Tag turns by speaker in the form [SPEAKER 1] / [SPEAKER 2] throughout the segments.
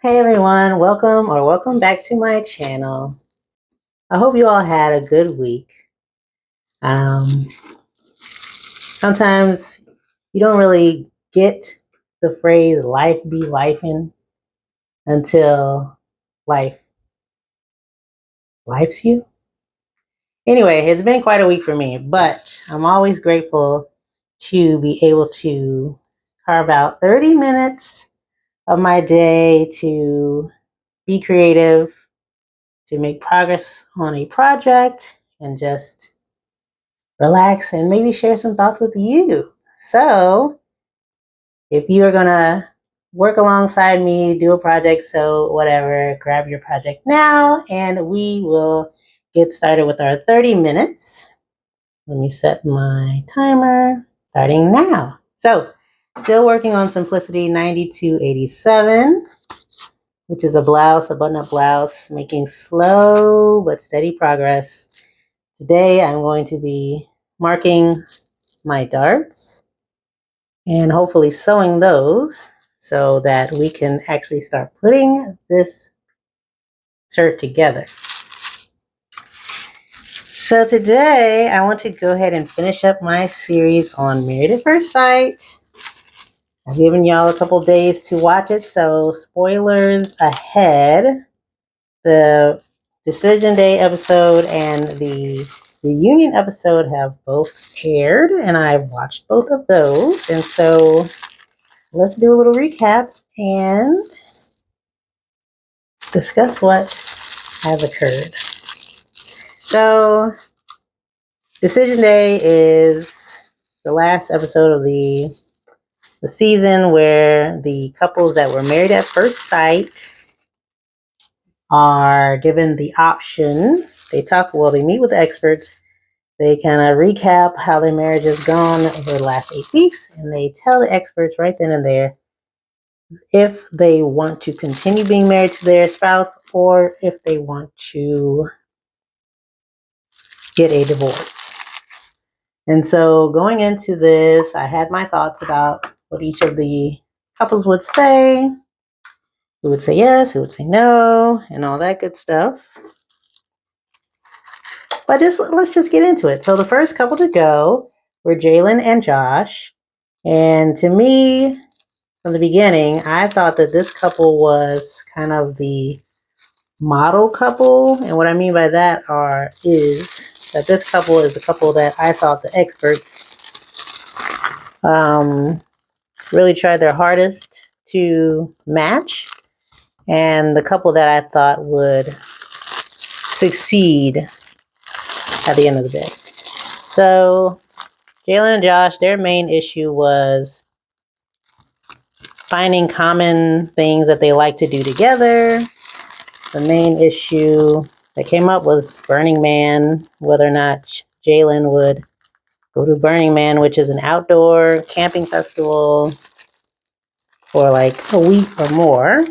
[SPEAKER 1] Hey everyone, welcome back to my channel. I hope you all had a good week. Sometimes you don't really get the phrase life be lifing until life lifes you. Anyway, it's been quite a week for me, but I'm always grateful to be able to carve out 30 minutes of my day to be creative, to make progress on a project, and just relax and maybe share some thoughts with you. So, if you are going to work alongside me, do a project, so whatever, grab your project now and we will get started with our 30 minutes. Let me set my timer starting now. So, still working on Simplicity 9287, which is a blouse, a button-up blouse, making slow but steady progress. Today I'm going to be marking my darts and hopefully sewing those so that we can actually start putting this shirt together. So today I want to go ahead and finish up my series on Married at First Sight. I've given y'all a couple days to watch it, so spoilers ahead. The Decision Day episode and the reunion episode have both aired, and I've watched both of those. And so let's do a little recap and discuss what has occurred. So, Decision Day is the last episode of the season where the couples that were married at first sight are given the option. They meet with the experts. They kind of recap how their marriage has gone over the last 8 weeks, and they tell the experts right then and there if they want to continue being married to their spouse or if they want to get a divorce. And so going into this, I had my thoughts about what each of the couples would say. Who would say yes, who would say no, and all that good stuff. But let's just get into it. So the first couple to go were Jalyn and Josh. And to me, from the beginning, I thought that this couple was kind of the model couple. And what I mean by that is that this couple is the couple that I thought the experts really tried their hardest to match, and the couple that I thought would succeed at the end of the day. So Jalyn and Josh, their main issue was finding common things that they like to do together. The main issue that came up was Burning Man, whether or not Jalyn would go to Burning Man, which is an outdoor camping festival for like a week or more.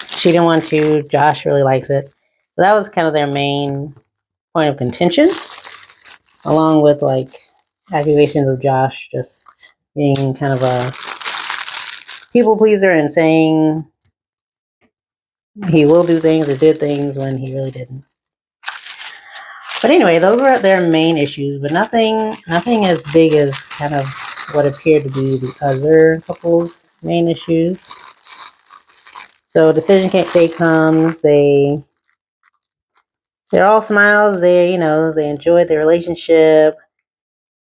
[SPEAKER 1] She didn't want to. Josh really likes it. So that was kind of their main point of contention, along with like accusations of Josh just being kind of a people pleaser and saying he will do things or did things when he really didn't. But anyway, those were their main issues, but nothing as big as kind of what appeared to be the other couple's main issues. So Decision Day comes, they're all smiles, they enjoyed their relationship.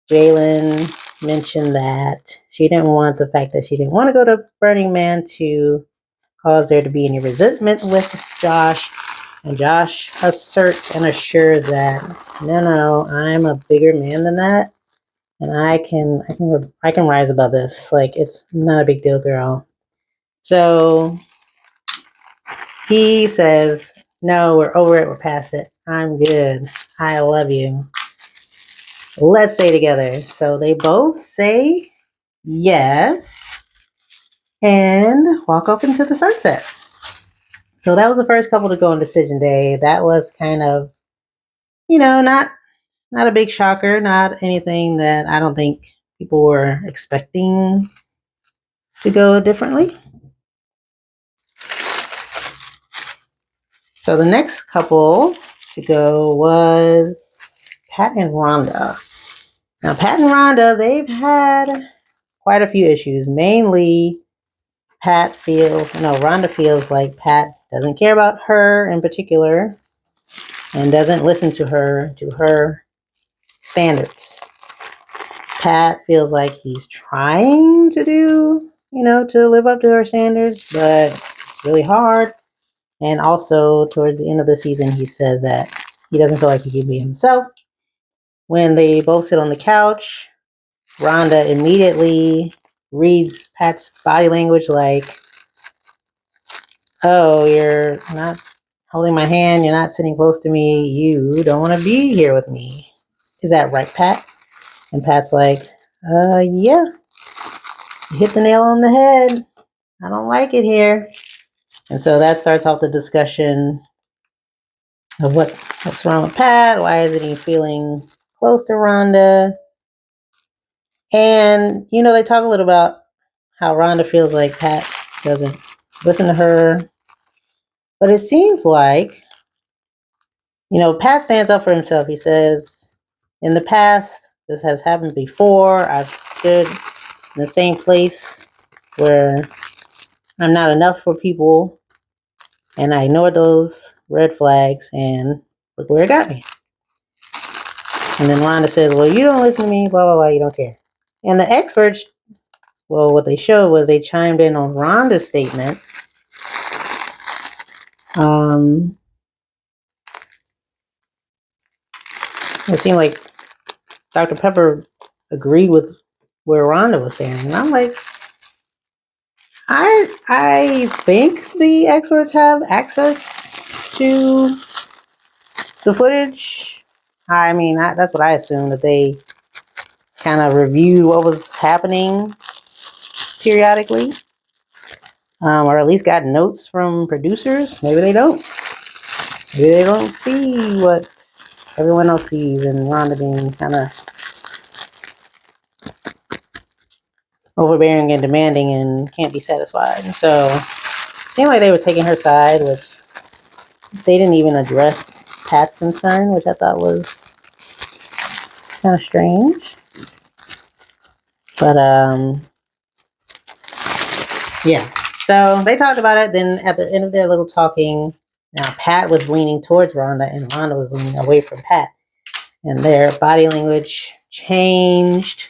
[SPEAKER 1] Jalyn mentioned that she didn't want the fact that she didn't want to go to Burning Man to cause there to be any resentment with Josh. And Josh asserts and assures that no, I'm a bigger man than that, and I can rise above this. Like, it's not a big deal, girl. So he says, no, we're over it, we're past it. I'm good. I love you. Let's stay together. So they both say yes and walk off into the sunset. So that was the first couple to go on Decision Day. That was kind of, not a big shocker, not anything that I don't think people were expecting to go differently. So the next couple to go was Pat and Rhonda. Now, Pat and Rhonda, they've had quite a few issues. Mainly, Rhonda feels like Pat doesn't care about her in particular and doesn't listen to her standards. Pat feels like he's trying to to live up to her standards, but it's really hard. And also, towards the end of the season, he says that he doesn't feel like he can be himself. When they both sit on the couch, Rhonda immediately reads Pat's body language like, oh, you're not holding my hand, you're not sitting close to me, you don't want to be here with me. Is that right, Pat? And Pat's like, yeah, you hit the nail on the head. I don't like it here. And so that starts off the discussion of what's wrong with Pat. Why isn't he feeling close to Rhonda? And, they talk a little about how Rhonda feels like Pat doesn't listen to her. But it seems like, Pat stands up for himself. He says, in the past, this has happened before. I've stood in the same place where I'm not enough for people. And I ignored those red flags. And look where it got me. And then Rhonda says, well, you don't listen to me, blah, blah, blah, you don't care. And the experts, what they showed was they chimed in on Rhonda's statement. It seemed like Dr. Pepper agreed with where Rhonda was saying. And I'm like, I think the experts have access to the footage. I mean, that's what I assumed, that they kind of reviewed what was happening periodically. Or at least got notes from producers. Maybe they don't. Maybe they don't see what everyone else sees, and Rhonda being kind of overbearing and demanding and can't be satisfied. And so it seemed like they were taking her side, which they didn't even address Pat's concern, which I thought was kind of strange. But yeah. So they talked about it. Then at the end of their little talking, now Pat was leaning towards Rhonda and Rhonda was leaning away from Pat. And their body language changed.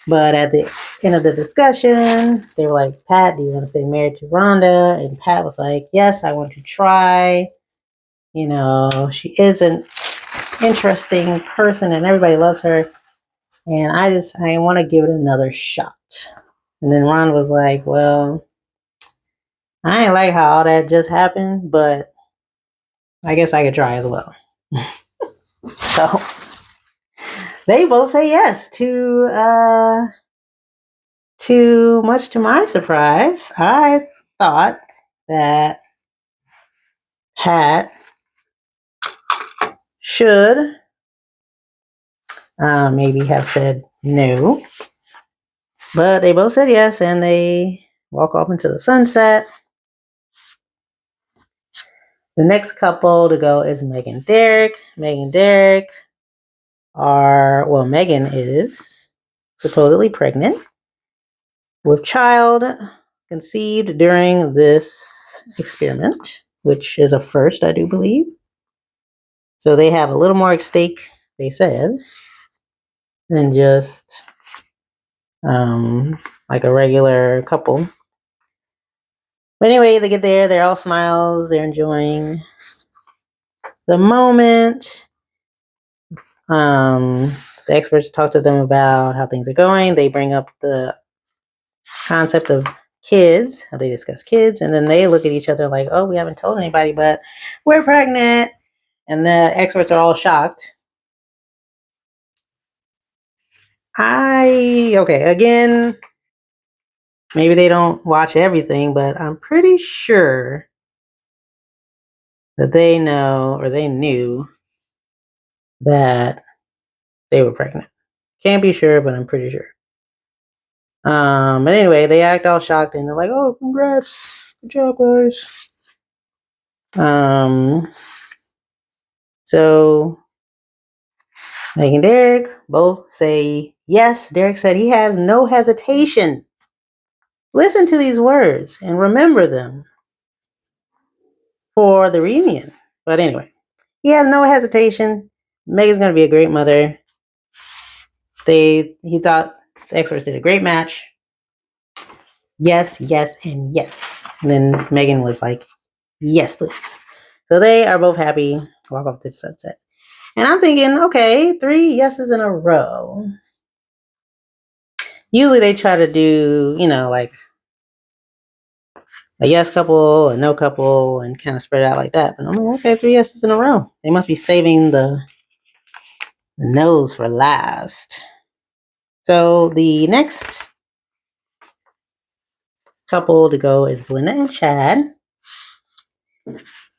[SPEAKER 1] But at the end of the discussion, they were like, Pat, do you want to stay married to Rhonda? And Pat was like, yes, I want to try. She is an interesting person and everybody loves her. And I want to give it another shot. And then Ron was like, well, I ain't like how all that just happened, but I guess I could try as well. So they both say yes to much to my surprise. I thought that Pat should maybe have said no, but they both said yes, and they walk off into the sunset. The next couple to go is Meghann and Derrek. Meghann and Derrek Meghann is supposedly pregnant with child conceived during this experiment, which is a first, I do believe. So they have a little more at stake, they said, than just like a regular couple. But anyway, they get there, they're all smiles, they're enjoying the moment. The experts talk to them about how things are going. They bring up the concept of kids, how they discuss kids, and then they look at each other like, oh, we haven't told anybody, but we're pregnant. And the experts are all shocked. Again, maybe they don't watch everything, but I'm pretty sure that they know or they knew that they were pregnant. Can't be sure, but I'm pretty sure. But anyway, they act all shocked and they're like, oh, congrats. Good job, guys. So Meghann and Derek both say yes. Derek said he has no hesitation. Listen to these words and remember them for the reunion. But anyway, he has no hesitation. Meghan's going to be a great mother. He thought the experts did a great match. Yes, yes, and yes. And then Meghann was like, yes, please. So they are both happy. Walk off to the sunset. And I'm thinking, okay, 3 yeses in a row. Usually they try to do, like a yes couple, a no couple, and kind of spread it out like that. But I'm like, okay, 3 yeses in a row. They must be saving the no's for last. So the next couple to go is Belynda and Chad.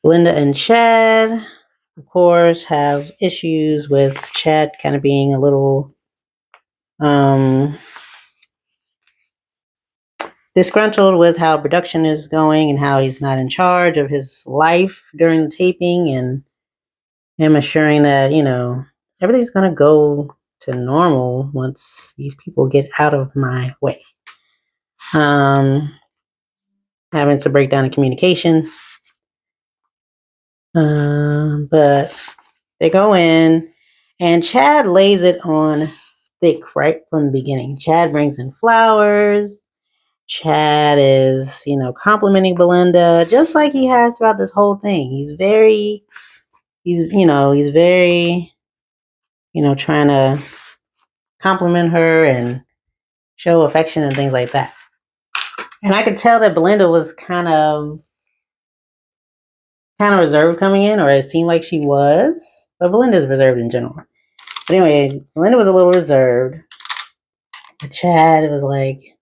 [SPEAKER 1] Belynda and Chad, of course, have issues with Chad kind of being a little disgruntled with how production is going and how he's not in charge of his life during the taping, and him assuring that, everything's going to go to normal once these people get out of my way. Having to break down the communications. But they go in, and Chad lays it on thick right from the beginning. Chad brings in flowers. Chad is, complimenting Belynda just like he has throughout this whole thing. He's very, trying to compliment her and show affection and things like that. And I could tell that Belynda was kind of reserved coming in, or it seemed like she was. But Belynda's reserved in general. But anyway, Belynda was a little reserved. But Chad was like,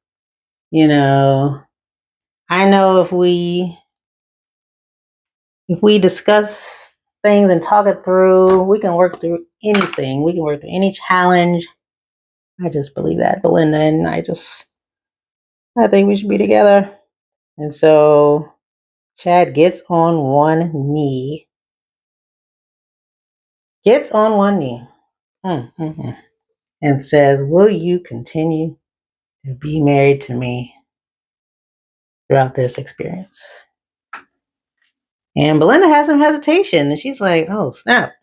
[SPEAKER 1] I know if we discuss things and talk it through, we can work through anything. We can work through any challenge. I just believe that, Belynda, and I think we should be together. And so Chad gets on one knee. And says, will you continue to be married to me throughout this experience? And Belynda has some hesitation, and she's like, oh, snap.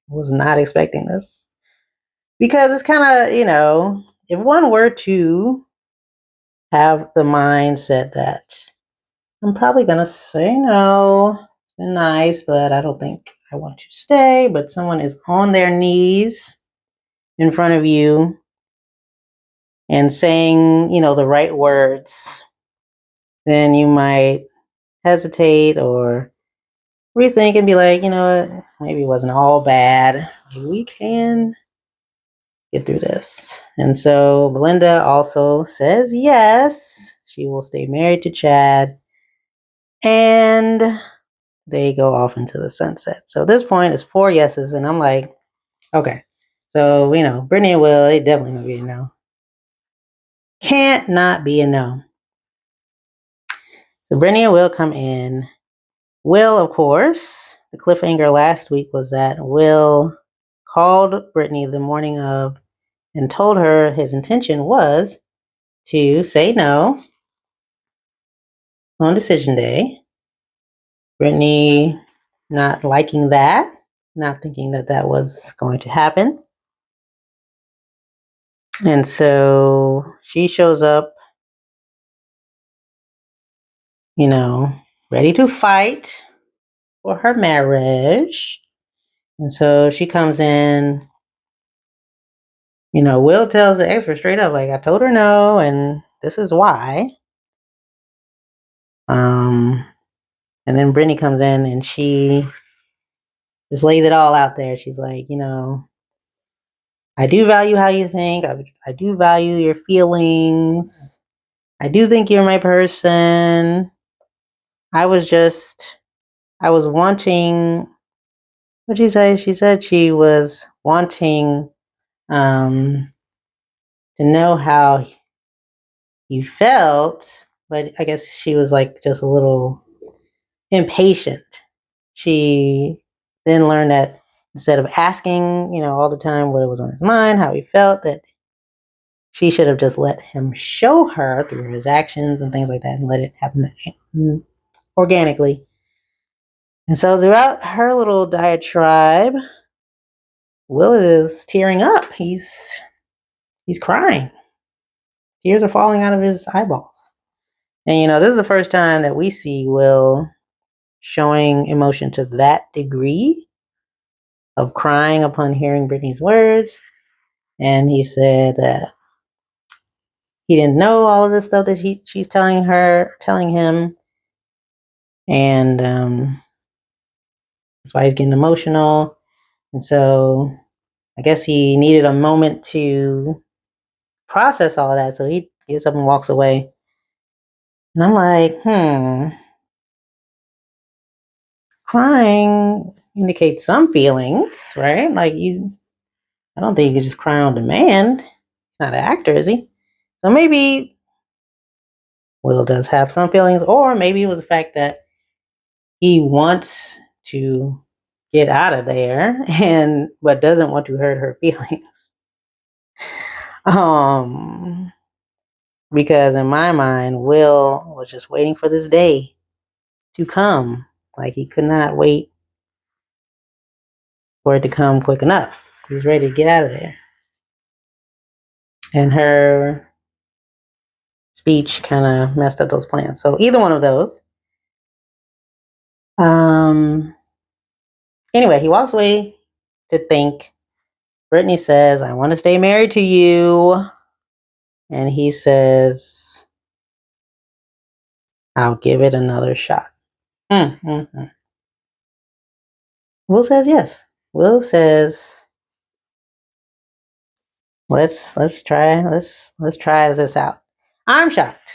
[SPEAKER 1] Was not expecting this. Because it's kind of, if one were to have the mindset that I'm probably going to say no, it's been nice, but I don't think I want to stay, but someone is on their knees in front of you and saying, the right words, then you might hesitate or rethink and be like, you know what, maybe it wasn't all bad. We can get through this. And so Belynda also says yes, she will stay married to Chad, and they go off into the sunset. So at this point, it's 4 yeses, and I'm like, okay. So, Brittany and Will, they definitely gonna be a no. Can't not be a no. So Brittany and Will come in. Will, of course, the cliffhanger last week was that Will called Brittany the morning of and told her his intention was to say no on decision day. Brittany not liking that, not thinking that that was going to happen. And so she shows up, ready to fight for her marriage. And so she comes in, Will tells the expert straight up, like, I told her no, and this is why. And then Brittany comes in and she just lays it all out there. She's like, I do value how you think. I do value your feelings. I do think you're my person. I was wanting, what'd she say? She said she was wanting to know how you felt, but I guess she was like just a little impatient. She then learned that instead of asking, all the time what was on his mind, how he felt, that she should have just let him show her through his actions and things like that and let it happen organically. And so throughout her little diatribe, Will is tearing up. He's crying. Tears are falling out of his eyeballs. And this is the first time that we see Will showing emotion to that degree of crying upon hearing Brittany's words. And he said that he didn't know all of this stuff that she's telling him. And that's why he's getting emotional. And so I guess he needed a moment to process all of that. So he gets up and walks away. And I'm like, crying indicates some feelings, right? Like I don't think you can just cry on demand. He's not an actor, is he? So maybe Will does have some feelings, or maybe it was the fact that he wants to get out of there but doesn't want to hurt her feelings. Because in my mind, Will was just waiting for this day to come. Like he could not wait for it to come quick enough. He was ready to get out of there. And her speech kind of messed up those plans. So either one of those. Anyway, he walks away to think. Brittany says, I want to stay married to you. And he says, I'll give it another shot. Will says yes. Will says, let's try this out. I'm shocked,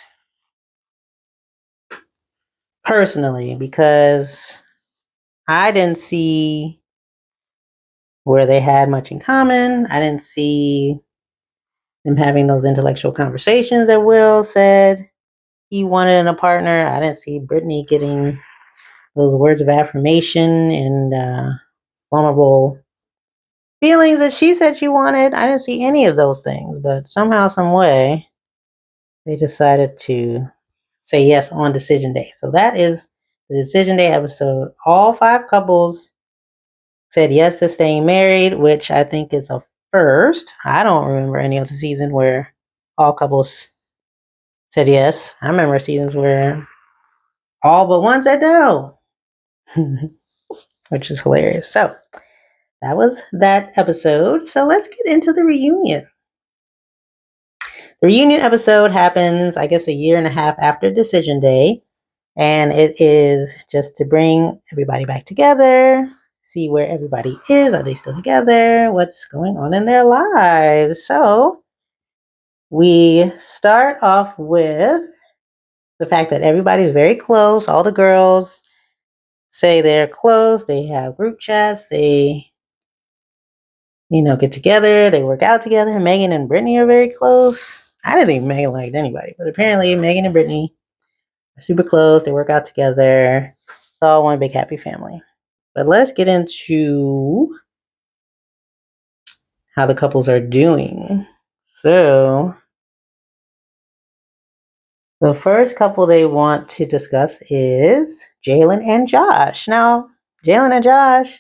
[SPEAKER 1] personally, because I didn't see where they had much in common. I didn't see them having those intellectual conversations that Will said he wanted in a partner. I didn't see Brittany getting those words of affirmation and vulnerable feelings that she said she wanted. I didn't see any of those things, but somehow, some way, they decided to say yes on decision day. So that is the decision day episode. All 5 couples said yes to staying married, which I think is a first. I don't remember any other season where all couples said yes. I remember seasons where all but one said no, which is hilarious. So that was that episode. So let's get into the reunion. The reunion episode happens, I guess, a year and a half after decision day. And it is just to bring everybody back together, see where everybody is. Are they still together? What's going on in their lives? So we start off with the fact that everybody's very close. All the girls say they're close. They have group chats. They, get together. They work out together. Meghann and Brittany are very close. I didn't think Meghann liked anybody, but apparently Meghann and Brittany are super close. They work out together. It's all one big happy family. But let's get into how the couples are doing. So the first couple they want to discuss is Jalyn and Josh. Now, Jalyn and Josh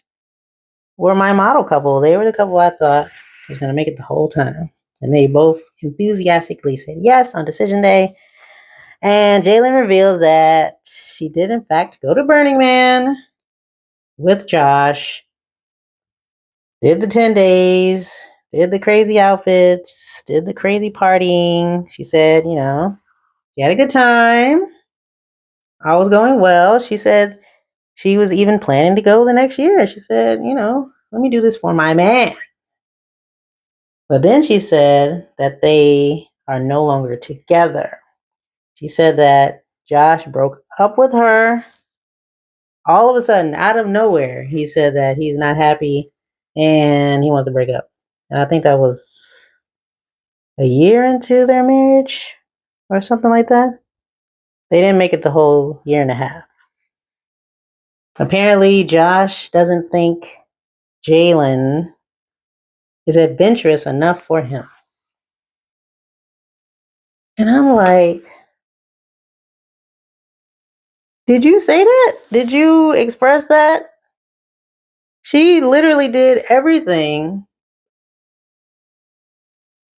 [SPEAKER 1] were my model couple. They were the couple I thought was going to make it the whole time. And they both enthusiastically said yes on decision day. And Jalyn reveals that she did, in fact, go to Burning Man with Josh, did the 10 days, did the crazy outfits, did the crazy partying. She said, she had a good time. All was going well. She said she was even planning to go the next year. She said, let me do this for my man. But then she said that they are no longer together. She said that Josh broke up with her. All of a sudden, out of nowhere, he said that he's not happy and he wants to break up. And I think that was a year into their marriage or something like that. They didn't make it the whole year and a half. Apparently, Josh doesn't think Jalyn is adventurous enough for him. And I'm like, did you say that? Did you express that? She literally did everything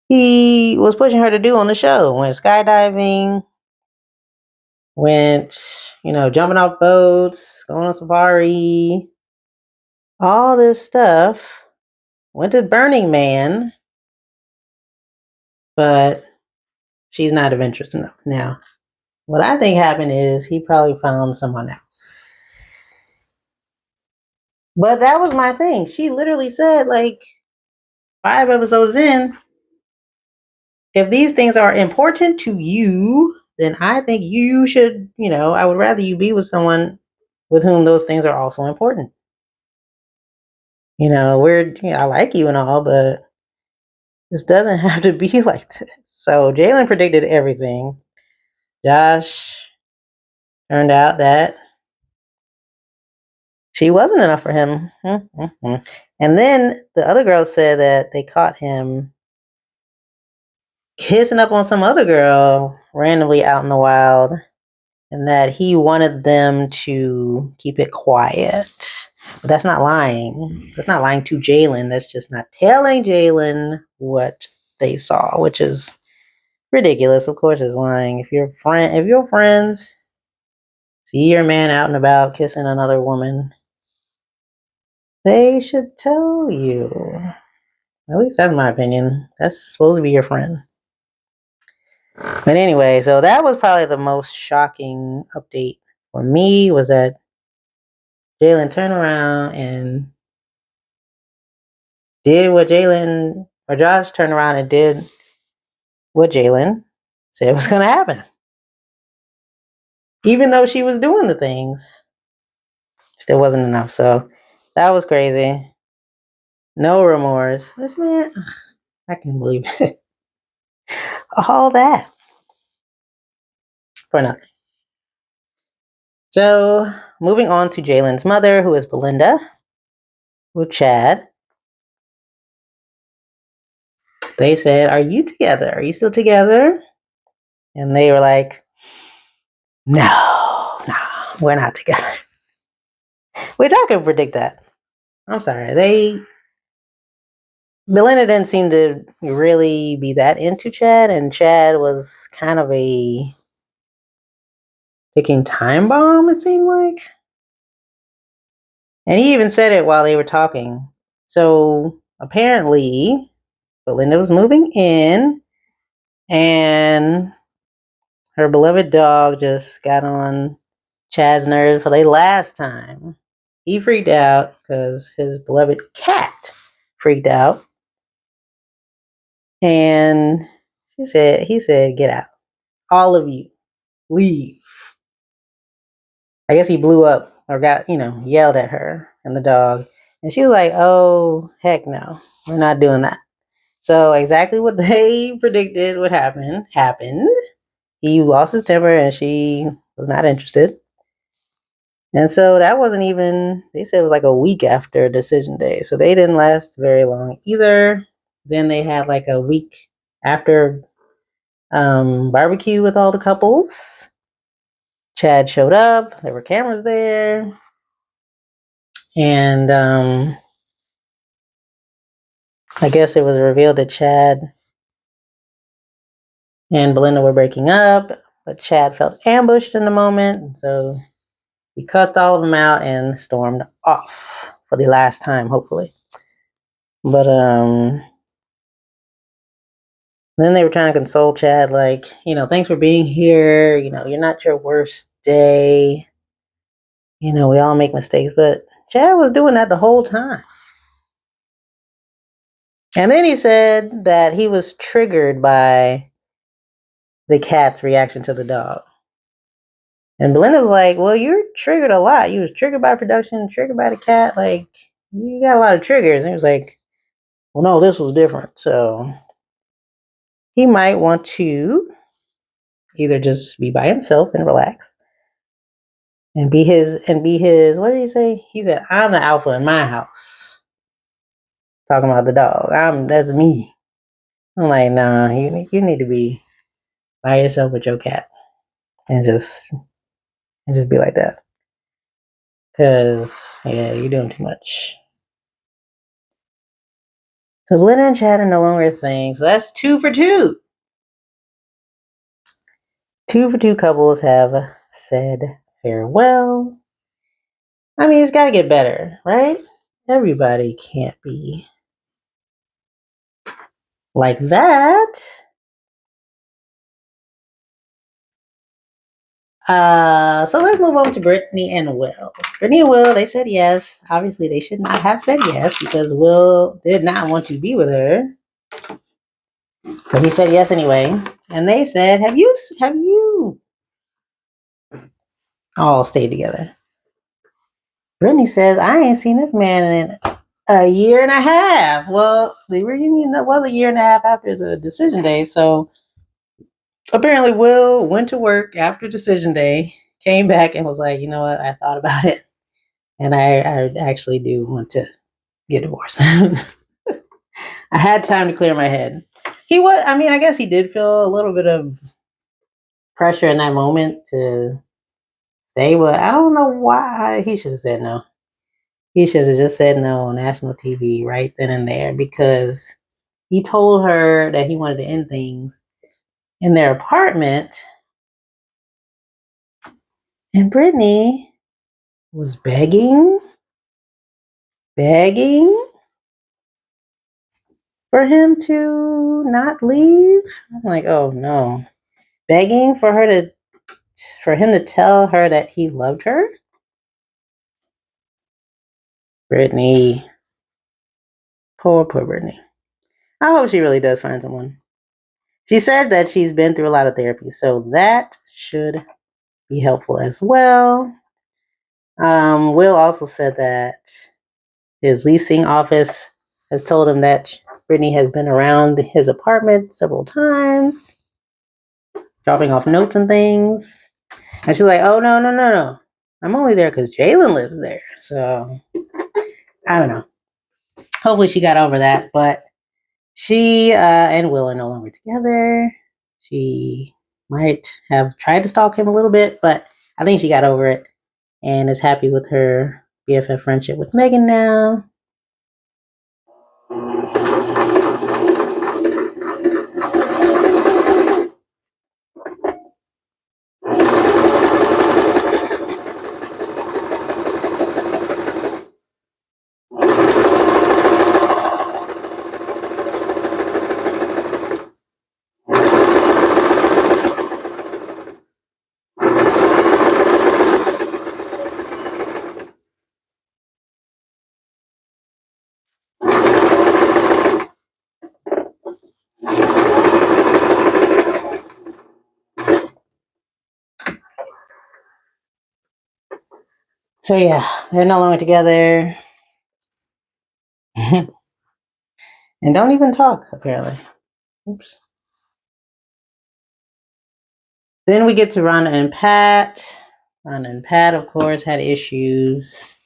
[SPEAKER 1] he was pushing her to do on the show. Went skydiving, went, jumping off boats, going on safari, all this stuff. Went to Burning Man, but she's not adventurous enough. Now, what I think happened is he probably found someone else. But that was my thing. She literally said, like, 5 episodes in, if these things are important to you, then I think you should, I would rather you be with someone with whom those things are also important. I like you and all, but this doesn't have to be like this. So Jalyn predicted everything. Josh turned out that she wasn't enough for him. And then the other girls said that they caught him kissing up on some other girl randomly out in the wild, and that he wanted them to keep it quiet. But that's not lying. That's not lying to Jalyn. That's just not telling Jalyn what they saw, which is ridiculous. Of course, it's lying. If your friends see your man out and about kissing another woman, they should tell you. At least that's my opinion. That's supposed to be your friend. But anyway, so that was probably the most shocking update for me, was that Jalyn turned around and did what Josh turned around and did what Jalyn said was going to happen. Even though she was doing the things, still wasn't enough. So that was crazy. No remorse. This man, I can't believe it. All that for nothing. So moving on to Jalyn's mother, who is Belynda, with Chad. They said, "Are you together? Are you still together?" And they were like, "No, we're not together." Which I could predict that. I'm sorry. Belynda didn't seem to really be that into Chad, and Chad was kind of a ticking time bomb, it seemed like. And he even said it while they were talking. So apparently, Belynda was moving in, and her beloved dog just got on Chad's nerves for the last time. He freaked out because his beloved cat freaked out. And he said, "Get out. All of you, leave." I guess he blew up or got, yelled at her and the dog. And she was like, "Oh, heck no. We're not doing that." So exactly what they predicted would happen happened. He lost his temper and she was not interested. And so that wasn't even, they said it was like a week after decision day. So they didn't last very long either. Then they had like a week after barbecue with all the couples. Chad showed up. There were cameras there. And I guess it was revealed that Chad and Belynda were breaking up. But Chad felt ambushed in the moment. So he cussed all of them out and stormed off for the last time, hopefully. But then they were trying to console Chad, like, "Thanks for being here. You're not your worst day. We all make mistakes." But Chad was doing that the whole time. And then he said that he was triggered by the cat's reaction to the dog. And Belynda was like, "Well, you're triggered a lot. You was triggered by production, triggered by the cat. Like, you got a lot of triggers." And he was like, "Well, no, this was different." So he might want to either just be by himself and relax, and be his. What did he say? He said, "I'm the alpha in my house." Talking about the dog. That's me. I'm like, nah. You need to be by yourself with your cat and just be like that. Cause yeah, you're doing too much. So Belynda and Chad are no longer a thing. So that's 2 for 2. 2 for 2 couples have said farewell. I mean, it's got to get better, right? Everybody can't be like that. So let's move on to Brittany and Will. Brittany and Will, they said yes. Obviously, they should not have said yes because Will did not want to be with her. But he said yes anyway. And they said, have you all stayed together? Brittany says, I ain't seen this man in a year and a half. Well, the reunion was a year and a half after the decision day. So apparently Will went to work after decision day, came back and was like, you know what? I thought about it. And I actually do want to get divorced. I had time to clear my head. I guess he did feel a little bit of pressure in that moment to say, but I don't know why he should have said no. He should have just said no on national TV right then and there because he told her that he wanted to end things in their apartment. And Brittany was begging for him to not leave. I'm like, oh no. Begging for him to tell her that he loved her. Brittany. Poor Brittany. I hope she really does find someone. She said that she's been through a lot of therapy, so that should be helpful as well. Will also said that his leasing office has told him that Brittany has been around his apartment several times, dropping off notes and things. And she's like, oh, no. I'm only there because Jalyn lives there. So, I don't know. Hopefully she got over that. But she and Will are no longer together. She might have tried to stalk him a little bit, but I think she got over it and is happy with her BFF friendship with Meghann now. So yeah, they're no longer together. And don't even talk, apparently. Oops. Then we get to Rhonda and Pat. Rhonda and Pat, of course, had issues.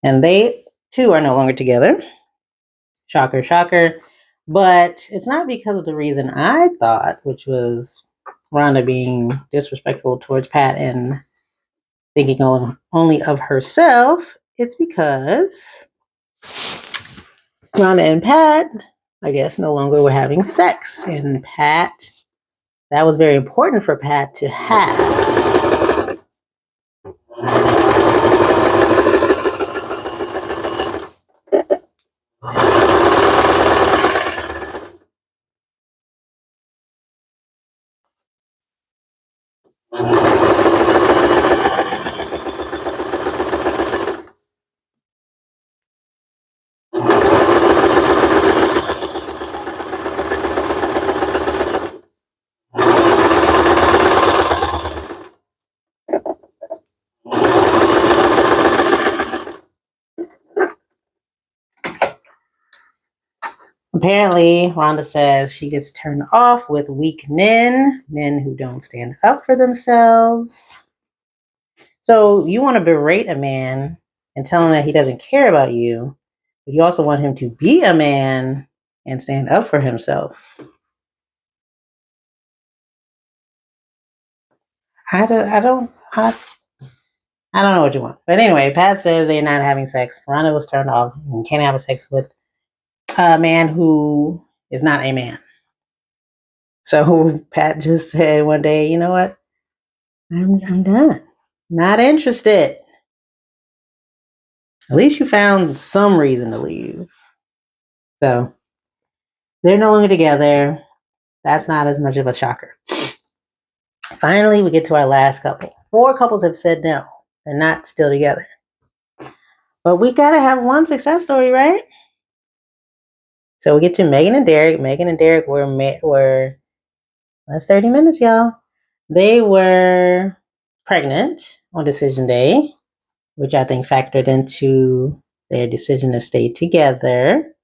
[SPEAKER 1] And they, too, are no longer together. Shocker, shocker. But it's not because of the reason I thought, which was Rhonda being disrespectful towards Pat and thinking only of herself. It's because Rhonda and Pat, I guess, no longer were having sex. And Pat, that was very important for Pat to have. Apparently, Rhonda says she gets turned off with weak men who don't stand up for themselves. So you want to berate a man and tell him that he doesn't care about you, but you also want him to be a man and stand up for himself. I don't know what you want. But anyway, Pat says they're not having sex. Rhonda was turned off and can't have sex with a man who is not a man. So Pat just said one day, you know what? I'm done. Not interested. At least you found some reason to leave. So they're no longer together. That's not as much of a shocker. Finally, we get to our last couple. 4 couples have said no. They're not still together. But we got to have one success story, right? So we get to Meghann and Derek. Meghann and Derek were that's 30 minutes, y'all. They were pregnant on decision day, which I think factored into their decision to stay together.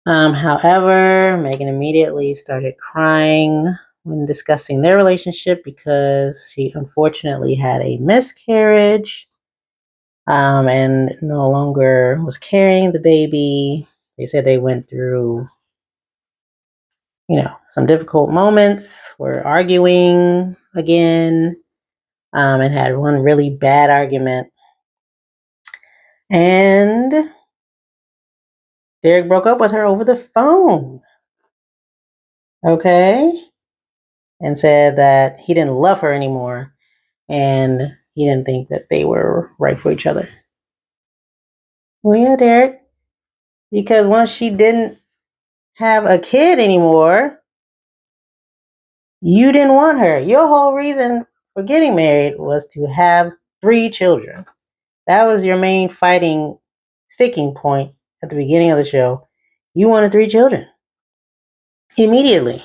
[SPEAKER 1] However, Meghann immediately started crying when discussing their relationship because she unfortunately had a miscarriage and no longer was carrying the baby. They said they went through, some difficult moments, were arguing again, and had one really bad argument. And Derek broke up with her over the phone. Okay? And said that he didn't love her anymore and he didn't think that they were right for each other. Well, yeah, Derek. Because once she didn't have a kid anymore, you didn't want her. Your whole reason for getting married was to have 3 children. That was your main sticking point at the beginning of the show. You wanted 3 children. Immediately.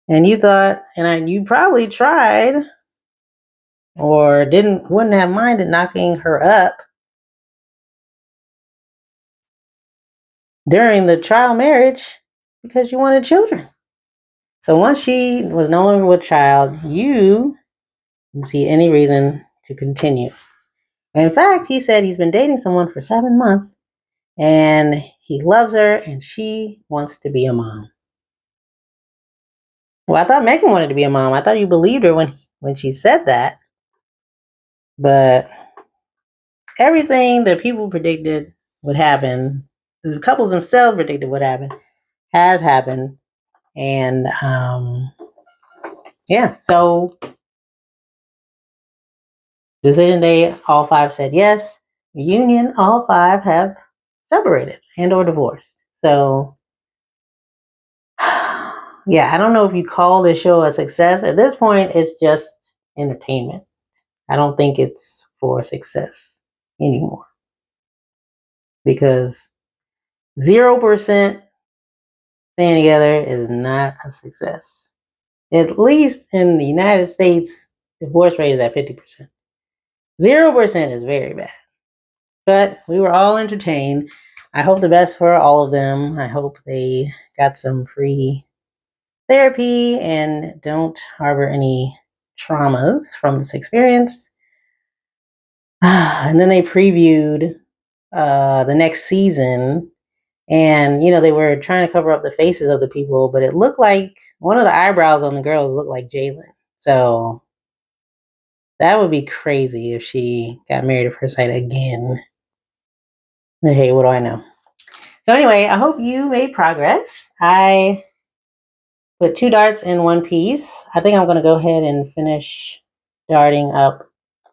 [SPEAKER 1] And you thought, and you probably tried or wouldn't have minded knocking her up during the trial marriage because you wanted children. So once she was no longer with child, you didn't see any reason to continue. In fact, he said he's been dating someone for 7 months and he loves her and she wants to be a mom. Well, I thought Meghann wanted to be a mom. I thought you believed her when she said that. But everything that people predicted would happen, the couples themselves predicted would happen, has happened. And so decision day, all 5 said yes. Reunion, all 5 have separated and or divorced. So yeah, I don't know if you call this show a success. At this point, it's just entertainment. I don't think it's for success anymore. Because 0% staying together is not a success. At least in the United States, divorce rate is at 50%. 0% is very bad. But we were all entertained. I hope the best for all of them. I hope they got some free therapy and don't harbor any traumas from this experience. And then they previewed the next season. And, they were trying to cover up the faces of the people, but it looked like one of the eyebrows on the girls looked like Jalyn. So that would be crazy if she got married at first sight again. But hey, what do I know? So anyway, I hope you made progress. I put 2 darts in one piece. I think I'm going to go ahead and finish darting up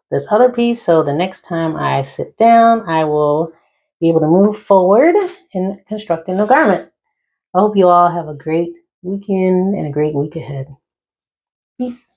[SPEAKER 1] this other piece. So the next time I sit down, I will be able to move forward in constructing the garment. I hope you all have a great weekend and a great week ahead. Peace.